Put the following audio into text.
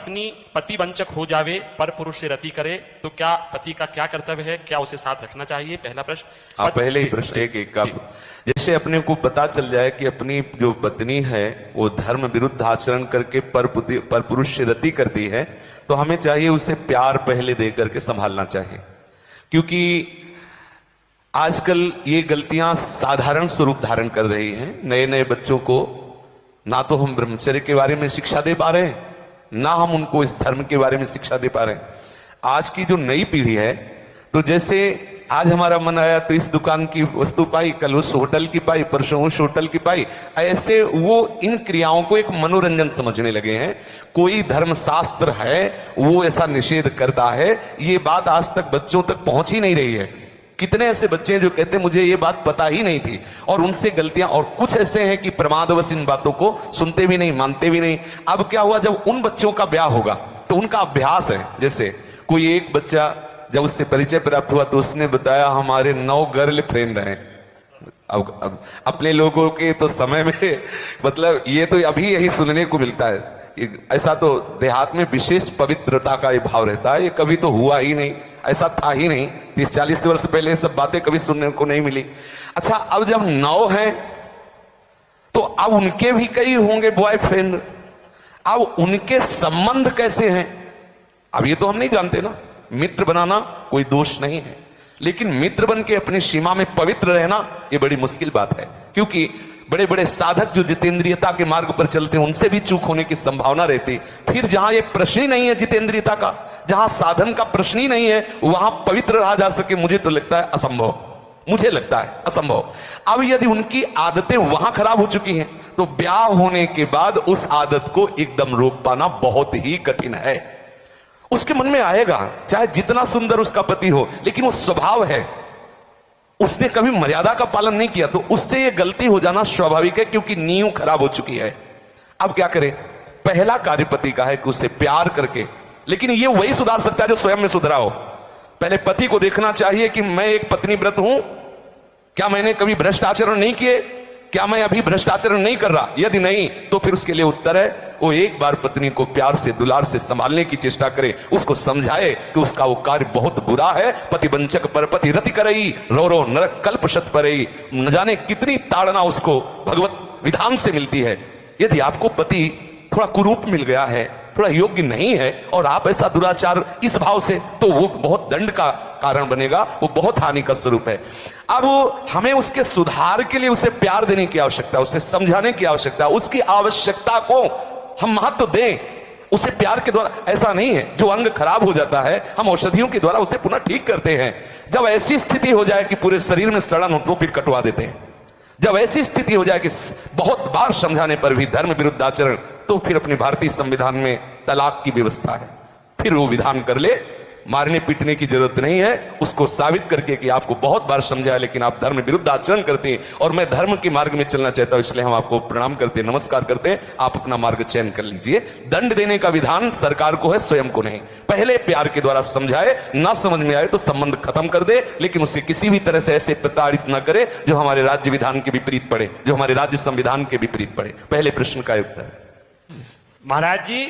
पत्नी पति वंचक हो जावे पर पुरुष से रति करे तो क्या पति का क्या कर्तव्य है, क्या उसे साथ रखना चाहिए? पहला प्रश्न। आप पहले ही प्रश्न एक आप जैसे अपने को पता चल जाए कि अपनी जो पत्नी है वो धर्म विरुद्ध आचरण करके पर पुरुष से रति करती है, तो हमें चाहिए उसे प्यार पहले दे करके संभालना चाहिए। क्योंकि आजकल ये गलतियां साधारण स्वरूप धारण कर रही हैं। नए नए बच्चों को ना तो हम ब्रह्मचर्य के बारे में शिक्षा दे पा रहे हैं, ना हम उनको इस धर्म के बारे में शिक्षा दे पा रहे हैं। आज की जो नई पीढ़ी है, तो जैसे आज हमारा मन आया तो इस दुकान की वस्तु पाई, कल उस होटल की पाई, परसों उस होटल की पाई, ऐसे वो इन क्रियाओं को एक मनोरंजन समझने लगे हैं। कोई धर्म शास्त्र है वो ऐसा निषेध करता है, ये बात आज तक बच्चों तक पहुंच ही नहीं रही है। कितने ऐसे बच्चे हैं जो कहते हैं मुझे ये बात पता ही नहीं थी, और उनसे गलतियां, और कुछ ऐसे हैं कि प्रमादवश इन बातों को सुनते भी नहीं, मानते भी नहीं। अब क्या हुआ, जब उन बच्चों का ब्याह होगा तो उनका अभ्यास है। जैसे कोई एक बच्चा जब उससे परिचय प्राप्त हुआ तो उसने बताया हमारे 9 गर्ल फ्रेंड हैं। अब अपने लोगों के तो समय में मतलब ये तो अभी यही सुनने को मिलता है। ऐसा तो देहात में विशेष पवित्रता का ये भाव रहता है, ये कभी तो हुआ ही नहीं, ऐसा था ही नहीं। 30-40 वर्ष पहले सब बातें कभी सुनने को नहीं मिली। अच्छा, अब जब 9 हैं तो अब उनके भी कई होंगे बॉयफ्रेंड। अब उनके संबंध कैसे हैं अब ये तो हम नहीं जानते ना। मित्र बनाना कोई दोष नहीं है, लेकिन मित्र बन के अपनी सीमा में पवित्र रहना ये बड़ी मुश्किल बात है। क्योंकि बड़े बड़े साधक जो जितेंद्रियता के मार्ग पर चलते हैं उनसे भी चूक होने की संभावना रहती। फिर जहां ये प्रश्न ही नहीं है जितेंद्रियता का, जहां साधन का प्रश्न ही नहीं है, वहां पवित्र रहा जा सके, मुझे तो लगता है असंभव। मुझे लगता है असंभव। अब यदि उनकी आदतें वहां खराब हो चुकी हैं तो ब्याह होने के बाद उस आदत को एकदम रोक पाना बहुत ही कठिन है। उसके मन में आएगा, चाहे जितना सुंदर उसका पति हो, लेकिन वो स्वभाव है, उसने कभी मर्यादा का पालन नहीं किया, तो उससे ये गलती हो जाना स्वाभाविक है, क्योंकि नींव खराब हो चुकी है। अब क्या करें? पहला कार्य पति का है कि उसे प्यार करके, लेकिन ये वही सुधार सकता है जो स्वयं में सुधरा हो। पहले पति को देखना चाहिए कि मैं एक पत्नी व्रत हूं, क्या मैंने कभी भ्रष्ट आचरण नहीं किए, क्या मैं अभी भ्रष्टाचरण नहीं कर रहा? यदि नहीं तो फिर उसके लिए उत्तर है वो एक बार पत्नी को प्यार से दुलार से संभालने की चेष्टा करे, उसको समझाए कि उसका वो कार्य बहुत बुरा है। पति वंचक पर पति रति करई, रो रो नरक कल्प शत परई। न जाने कितनी ताड़ना उसको भगवत विधान से मिलती है। यदि आपको पति थोड़ा कुरूप मिल गया है, थोड़ा योग्य नहीं है, और आप ऐसा दुराचार इस भाव से, तो वो बहुत दंड का कारण बनेगा, वो बहुत हानि का स्वरूप है। अब हमें उसके सुधार के लिए उसे प्यार देने की आवश्यकता है, उसे समझाने की आवश्यकता है, उसकी आवश्यकता को हम महत्व दें। उसे प्यार के द्वारा, ऐसा नहीं है जो अंग खराब हो जाता है हम औषधियों के द्वारा उसे पुनः ठीक करते हैं। जब ऐसी स्थिति हो जाए कि पूरे शरीर में सड़न हो तो फिर कटवा देते हैं। जब ऐसी स्थिति हो जाए कि बहुत बार समझाने पर भी धर्म विरुद्ध आचरण, तो फिर अपने भारतीय संविधान में तलाक की व्यवस्था है। फिर वो विधान कर ले, मारने पीटने की जरूरत नहीं है, उसको साबित करके कि आपको बहुत बार समझाया लेकिन आप धर्म विरुद्ध आचरण करते हैं और मैं धर्म के मार्ग में चलना चाहता हूं, इसलिए हम आपको प्रणाम करते हैं, नमस्कार करते हैं, आप अपना मार्ग चयन कर लीजिए। दंड देने का विधान सरकार को है, स्वयं को नहीं। पहले प्यार के द्वारा समझाए, ना समझ में आए तो संबंध खत्म कर दे, लेकिन उसे किसी भी तरह से ऐसे प्रताड़ित न करे जो हमारे राज्य विधान के विपरीत पड़े, जो हमारे राज्य संविधान के विपरीत पड़े। पहले प्रश्न का उत्तर। महाराज जी